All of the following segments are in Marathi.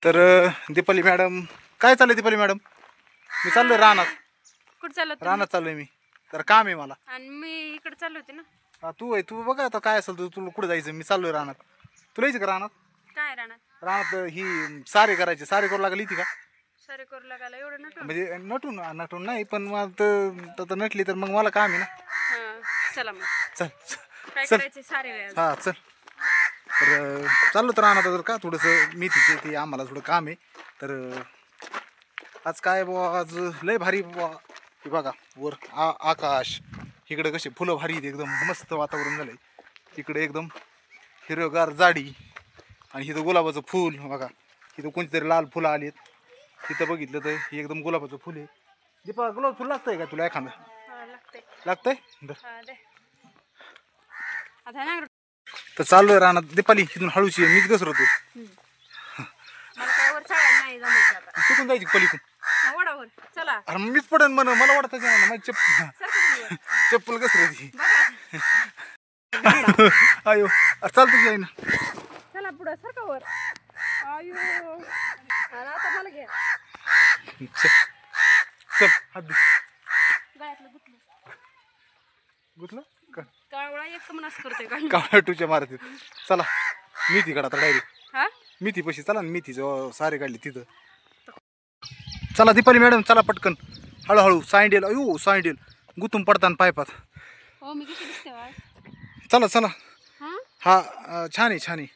तर दीपाली मॅडम काय चाललंय दीपाली मॅडम? मी चाललोय रानात. कुठं चाललो रानात चाललोय मी. तर काम आहे मला. आणि मी इकडे चाललो होते ना. हा तू बघा आता काय असेल तुला कुठे जायचं. मी चाललोय रानात. तुला यायचं का रानात? काय रानात? रानात ही सारे करायचे. सारे करू लागली ती का? सारे करू लागायला एवढं नटून? म्हणजे नटून नाही पण मग तर नटली तर मग मला काम आहे ना. हा चला मग. चल काय चल. करायचे सारे वेळ? हा चल. तर चाललो तर रानात तर का थोडंसं मेथीचे ते आम्हाला थोडं काम आहे. तर आज काय बुवा आज लय भारी बुवा. हे बघा वर आकाश इकडे कसे फुलं भारी आहेत. एकदम मस्त वातावरण झालंय. इकडे एकदम हिरवगार जाडी आणि इथं गुलाबाचं फूल बघा. इथं कोणतीतरी लाल फुलं आलीत. तिथं बघितलं तर हे एकदम गुलाबाचं फुल आहे. दीपा गुलाब फुल लागतंय का तुला एखादं? लागतंय तर चाललोय रानात. दीपाली इथून हळूची मीच घसरतो. चुकून जायची पलीकडून. चला अरे मीच पडन म्हण मला वाटत माझी चप्पल घसरती. अयो अरे चालतं की ना. चला पुढं सारखा वर. आयो आता मला घ्या. चल हात दे. गुतलं का? कावळा एक मन असं करतोय काय? कावळा टूच्या मारत. चला मेथी काढा आता डायरेक्ट. हा मेथी पशी चला ना. मेथी सारे काढली तिथं. चला दीपाली मॅडम चला पटकन हळूहळू. सँडेल अयो सँडेल गुतून पडताना पायपात. हो मी कशी दिसते आज? चला चला. हा हा छान आहे छान आहे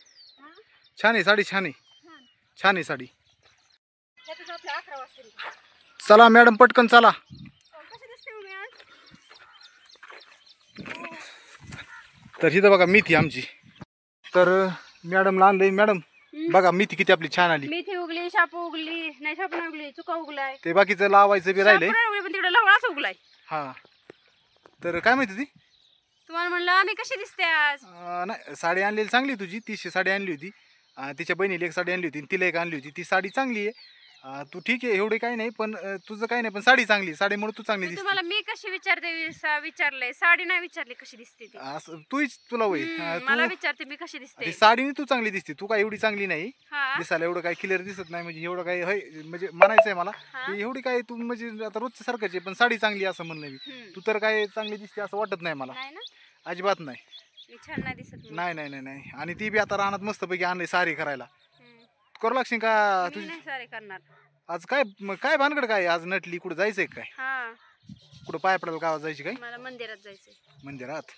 छान आहे साडी छान आहे छान आहे साडी. त्यातच आपले 11 वाजता. चला मॅडम पटकन चला. कशी दिसते मी आज? तर इथं बघा मेथी आमची. तर मॅडमला आणलंय. मॅडम बघा मेथी किती आपली छान आली. मेथी उगली, शापू उगली, नाही शापू नाही उगली, चुका उगलाय. ते बाकीचं लावायचं बी राहिलंय. पण तिकडे लवळाच उगलाय. हा तर काय माहिती ती तुम्हाला म्हणलं आम्ही कशी दिसते आज? नाही साडी आणलेली चांगली तुझी. 300 साडी आणली होती. तिच्या बहिणीला एक साडी आणली होती. तिला एक आणली होती. ती साडी चांगली आहे. तू ठीक आहे एवढे काही नाही पण तुझं काही नाही पण साडी चांगली. साडीमुळे तू चांगली दिसते. तुम्हाला मी कशी विचारते विचारलंय साडी नाही विचारली कशी दिसते ती. असं तुला वय मला विचारते मी कशी दिसते. साडीने तू चांगली दिसते. तू काय एवढी चांगली नाही दिसायला. एवढं काही क्लिअर दिसत नाही म्हणजे एवढं काही म्हणजे म्हणायचं आहे मला की एवढी काय तू म्हणजे आता रोजच्या सारखंच आहे पण साडी चांगली असं म्हणणं मी. तू तर काय चांगली दिसते असं वाटत नाही मला. अजिबात नाही. छान नाही दिसत. नाही नाही नाही नाही. आणि ती बी आता रानात मस्तपैकी आणले सारी करायला. करू लागशील का तुझी? नाही सारे करणार आज काय भानगड काय आज नटली? कुठं जायचंय काय? हा कुठं पाय पडायला गावात जायची काय? मला मंदिरात जायचंय. मंदिरात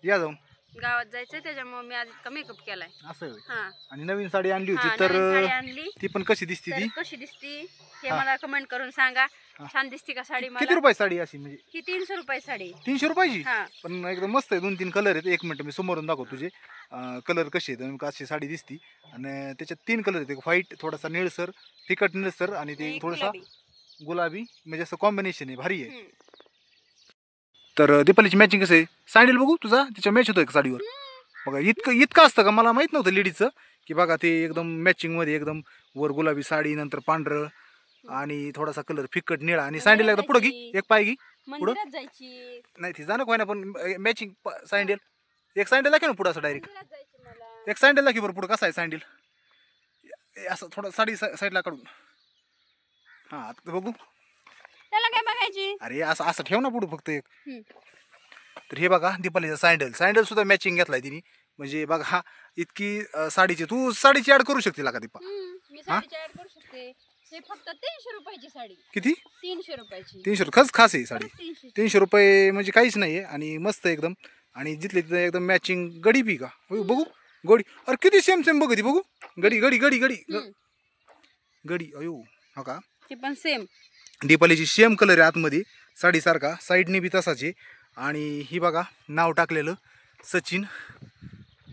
या जाऊन. गावात जायचंय त्याच्यामुळे मी आज इतका मेकअप केलाय. असं हा आणि नवीन साडी आणली होती तर आणली. ती पण कशी दिसती? ती कशी दिसती हे मला कमेंट करून सांगा. छान दिसती का साडी? किती रुपये साडी अशी म्हणजे? ही 300 रुपये साडी. 300 रुपयाची? हा पण एकदम मस्त आहे. 2-3 कलर आहेत. 1 मिनिट मी समोरून दाखवतो तुझे कलर कसे आहेत. अशी साडी दिसती आणि त्याच्यात 3 कलर आहेत. एक व्हाईट, थोडासा निळसर, फिकट निळसर आणि ते थोडासा गुलाबी म्हणजे असं कॉम्बिनेशन आहे. भारी आहे. तर दीपालीची मॅचिंग कसं आहे? सँडल बघू तुझा त्याच्या मॅच होतोय का साडीवर? बघा इतकं असतं का? मला माहित नव्हतं लेडीजचं की बघा ते एकदम मॅचिंग मध्ये एकदम वर गुलाबी साडी नंतर पांढरं आणि थोडासा कलर फिकट निळा आणि सँडल एकदा पुढं घे. एक पाय घे पुढं जायची नाही ती जाणं काय ना पण मॅचिंग सँडल. एक सँडल दाखव ना पुढं असं डायरेक्ट. एक सँडल दाखव बरं पुढं. कसा आहे सँडल? असं थोडं साडी साईडला काढून. हा बघू. त्याला काय बघायची? अरे असं ठेव ना पुढं फक्त एक. तर हे बघा दीपालीचा सँडल सुद्धा मॅचिंग घेतलाय तिने. म्हणजे बघा हा इतकी साडीची तू साडीची ऍड करू शकते का दीपा? मी साडीची ऍड करू शकते. हे फक्त 300 रुपयाची साडी. किती? 300 रुपयाची. 300 खास आहे साडी. 300 रुपये म्हणजे काहीच नाहीये आणि मस्त एकदम. आणि जिथले तिथं एकदम मॅचिंग गडी बी का बघू. गडी अरे किती सेम बघ ती बघू. गडी गडी गडी गडी गडी अयो हा का? ते पण सेम दीपालीची सेम कलर आहे आतमध्ये साडीसारखा. साईडने बी तसाचे. आणि ही बघा नाव टाकलेलं सचिन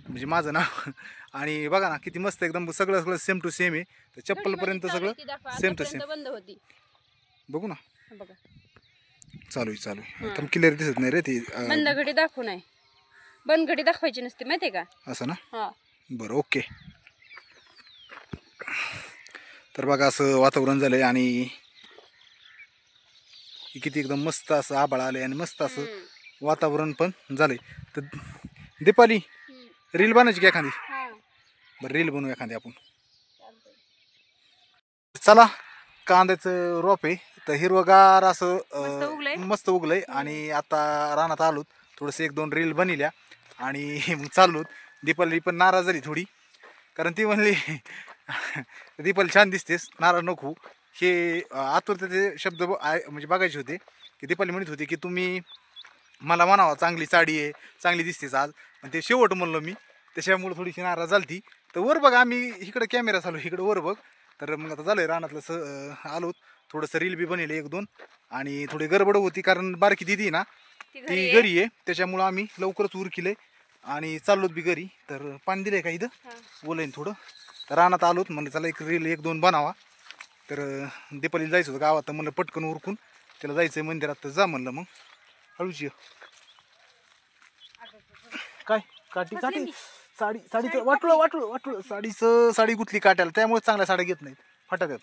म्हणजे माझं नाव. आणि बघा ना किती मस्त एकदम सगळं सेम टू सेम आहे. तर चप्पल पर्यंत सगळं सेम टू सेम. बंद होती बघू ना. बघा चालू आहे क्लिअर दिसत नाही रे ती. बंद घडी दाखवू नाही. बंद घडी दाखवायची नसते माहितीये का? असं ना. बरं ओके. तर बघा असं वातावरण झालंय आणि किती एकदम मस्त असं आभाळ आलंय आणि मस्त असं वातावरण पण झालंय. तर दीपाली रील बनायची की एखादी? बरं रील बनवू एखादी आपण. चला कांद्याचं रोप आहे तर हिरवगार असं मस्त उगलंय. मस्त उगलंय आणि आता रानात आलोत थोडंसं 1-2 रील बनविल्या आणि मग चाललोत. दीपाली पण नाराज झाली थोडी कारण ती म्हणली दीपाली छान दिसतेस नाराज नको. हे आतुरतेचे शब्द म्हणजे बघायचे होते की दीपाली म्हणत होती की तुम्ही मला म्हणावा चांगली साडी आहे चांगली दिसतेस आज आणि ते शेवट म्हणलो मी त्याच्यामुळे थोडीशी नाराज झाली. तर वर बघ आम्ही इकडं कॅमेरा चालू इकडं वर बघ. तर मग आता झालं रानातलं आलोत थोडंसं रील बी बनवले 1-2 आणि थोडी गडबड होती कारण बारकी दिदी ना ती घरी आहे त्याच्यामुळं आम्ही लवकरच उरकिले आणि चाललोत बी घरी. तर पाणी दिलंय का इथं बोलाईन थोडं तर रानात आलोत म्हणलं चला एक रील 1-2 बनावा. तर दीपालीला जायचं होतं गावात तर म्हणलं पटकन उरकून त्याला जायचं आहे मंदिरात तर जा म्हणलं मग हळूची काय काठी काठी साडीचं वाटलं साडी गुतली काट्याला त्यामुळे चांगल्या साड्या घेत नाहीत फाटतात.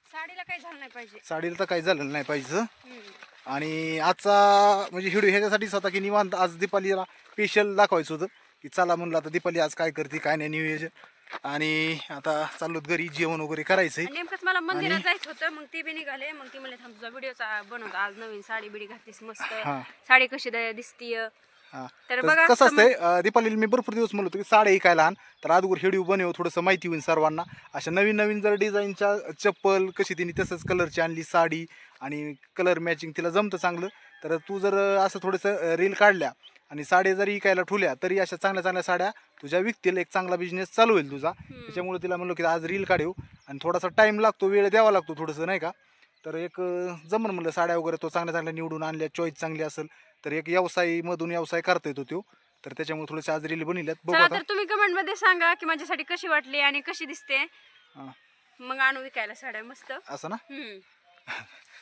साडीला काही झालं नाही पाहिजे साडीला तर काही झालं नाही पाहिजे. आणि आजचा म्हणजे व्हिडिओ ह्याच्यासाठीच होता की निवांत आज दीपालीला स्पेशल दाखवायचं होतं की चला म्हणलं आता दीपाली आज काय करते काय नाही नियोजन. आणि आता चाललोत घरी जेवण वगैरे करायचंय. नेमकंच मला मंदिरात जायचं होतं मग ते बी निघाले मग ती म्हणले थांब तुझा व्हिडिओचा बनवतो आज नवीन साडी बिडी घातलीस मस्त साडी कशी दिसतीय. तर बघा कसं असतंय दीपालीला मी भरपूर दिवस म्हणलो होतो की साड्या ऐकायला आण तर अगोदर व्हिडिओ बनव थोडंसं माहिती होईल सर्वांना. अशा नवीन नवीन जर डिझाईनच्या चप्पल कशी तिने तसंच कलरची आणली साडी आणि कलर मॅचिंग तिला जमतं चांगलं. तर तू जर असं थोडंसं रील काढल्या आणि साड्या जरी विकायला ठेवल्या तरी अशा चांगल्या चांगल्या साड्या तुझ्या विकतील एक चांगला बिझनेस चालू होईल तुझा. त्याच्यामुळे तिला म्हणलो की आज रील काढू आणि थोडासा टाईम लागतो वेळ द्यावा लागतो थोडंसं नाही का. तर एक जमन म्हणलं साड्या वगैरे तो चांगल्या चांगल्या निवडून आणल्या चॉईस चांगली असेल तर एक व्यवसायमधून व्यवसाय करता येतो तो. तर त्याच्यामुळे थोडेसे आज रील बनवल्यात बघू आता. तर तुम्ही कमेंट मध्ये सांगा की माझ्यासाठी कशी वाटली आणि कशी दिसते मग आणू विकायला साड्या मस्त असं ना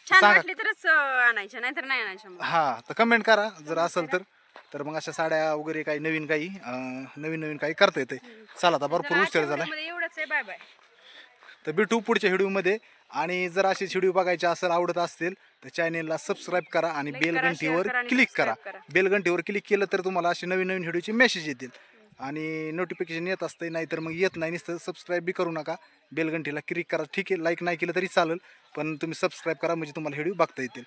छान वाटली तरच आणायच्या नाहीतर नाही आणायच्या. हा तर कमेंट करा जर असेल तर मग अशा साड्या वगैरे काही नवीन नवीन काही करता येते. चला आता भरपूर उशीर झाला एवढंच आहे बाय बाय. तर भेटू पुढच्या व्हिडिओमध्ये. आणि जर असे व्हिडिओ बघायचे असेल आवडत असतील तर चॅनेलला सबस्क्राईब करा आणि बेल घंटीवर क्लिक करा. बेल घंटीवर क्लिक केलं तर तुम्हाला असे नवीन नवीन व्हिडिओचे मेसेज येतील आणि नोटिफिकेशन येत असते नाहीतर मग येत नाही. नुसतं सबस्क्राईब बी करू नका बेल घंटीला क्लिक करा ठीक आहे. लाईक नाही केलं तरी चालेल पण तुम्ही सबस्क्राईब करा म्हणजे तुम्हाला व्हिडिओ बघता येतील.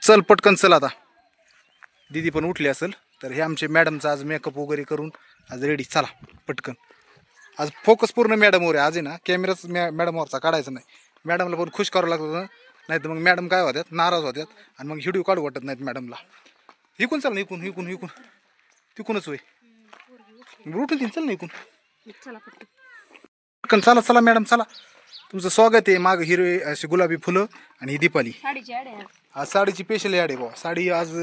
चल पटकन चल आता दीदी पण उठली असेल तर हे आमचे मॅडमचा आज मेकअप वगैरे करून आज रेडी. चला पटकन आज फोकस पूर्ण मॅडमवर आहे. आज आहे ना कॅमेराच मॅडमवरचा काढायचा नाही. मॅडमला पण खुश करावं लागतं नाही तर मग मॅडम काय होत्यात नाराज होत्यात आणि मग व्हिडिओ काढू वाटत नाहीत मॅडमला. इकून चल ना इकून तिकूनच होय उठून तीन चल ना इकून पटकन चला मॅडम चला. तुमचं स्वागत आहे. माग हिरवे असे गुलाबी फुलं आणि ही दीपाली साडीची ॲड आहे आज साडीची स्पेशल ॲड आहे बाबा. साडी आज